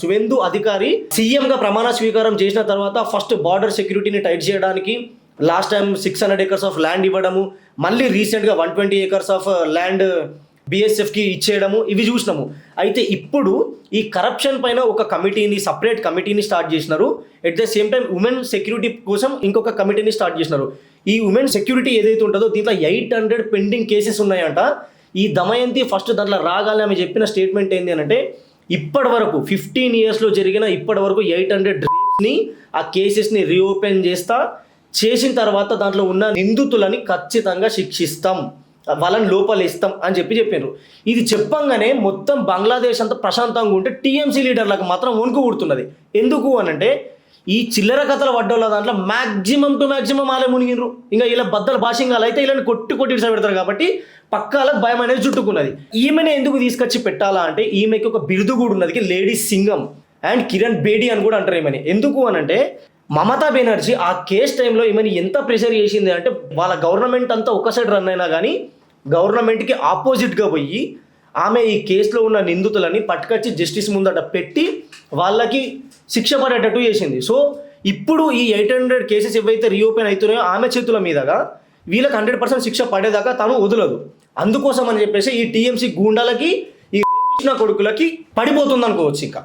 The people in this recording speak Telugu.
సువేందు అధికారి సీఎం గా ప్రమాణ స్వీకారం చేసిన తర్వాత ఫస్ట్ బార్డర్ సెక్యూరిటీని టైట్ చేయడానికి last time 600 acres of land ఇవ్వడము, మళ్ళీ రీసెంట్గా 120 acres ఆఫ్ ల్యాండ్ బిఎస్ఎఫ్కి ఇచ్చేయడము ఇవి చూసినాము. అయితే ఇప్పుడు ఈ కరప్షన్ పైన ఒక కమిటీని, సపరేట్ కమిటీని స్టార్ట్ చేసినారు. At the same time women security కోసం ఇంకొక కమిటీని స్టార్ట్ చేసినారు. ఈ ఉమెన్ సెక్యూరిటీ ఏదైతే ఉంటుందో దీంట్లో 800 పెండింగ్ కేసెస్ ఉన్నాయంట. ఈ దమయంతి ఫస్ట్ దాంట్లో రాగానే ఆమె చెప్పిన స్టేట్మెంట్ ఏంటి అంటే ఇప్పటి వరకు 15 yearsలో జరిగిన ఇప్పటి వరకు 800 రేప్స్ని ఆ కేసెస్ని రీఓపెన్ చేసిన తర్వాత దాంట్లో ఉన్న నిందితులని ఖచ్చితంగా శిక్షిస్తాం, వాళ్ళని లోపలేస్తాం అని చెప్పారు. ఇది చెప్పంగానే మొత్తం బంగ్లాదేశ్ అంతా ప్రశాంతంగా ఉంటే టీఎంసీ లీడర్లకు మాత్రం వణుకు పుడుతున్నది. ఎందుకు అనంటే ఈ చిల్లర కథల వడ్డోళ్ళ దాంట్లో మ్యాక్సిమం టు మ్యాక్సిమం ఆలే మునిగినరు. ఇంకా ఇలా బద్దలు భాషింగాలు అయితే ఇలా కొట్టి పెడతారు కాబట్టి పక్కాలకు భయం అనేది చుట్టుకున్నది. ఈమెనే ఎందుకు తీసుకొచ్చి పెట్టాలా అంటే ఈమెకి ఒక బిరుదు కూడా ఉన్నది, లేడీ సింగం అండ్ కిరణ్ బేడి అని కూడా అంటారు ఈమెని. ఎందుకు అనంటే మమతా బెనర్జీ ఆ కేస్ టైంలో ఈమెని ఎంత ప్రెషర్ చేసింది అంటే వాళ్ళ గవర్నమెంట్ అంతా ఒక సైడ్ రన్ అయినా కానీ గవర్నమెంట్కి ఆపోజిట్గా పోయి ఆమె ఈ కేసులో ఉన్న నిందితులని పట్టుకొచ్చి జస్టిస్ ముందట పెట్టి వాళ్ళకి శిక్ష పడేటట్టు చేసింది. సో ఇప్పుడు ఈ 800 కేసెస్ ఏవైతే రీఓపెన్ అవుతున్నాయో ఆమె చేతుల మీదగా వీళ్ళకి 100% శిక్ష పడేదాకా తను వదలదు. అందుకోసం అని చెప్పేసి ఈ టీఎంసీ గూండాలకి ఈ కొడుకులకి పడిపోతుంది అనుకోవచ్చు ఇంకా.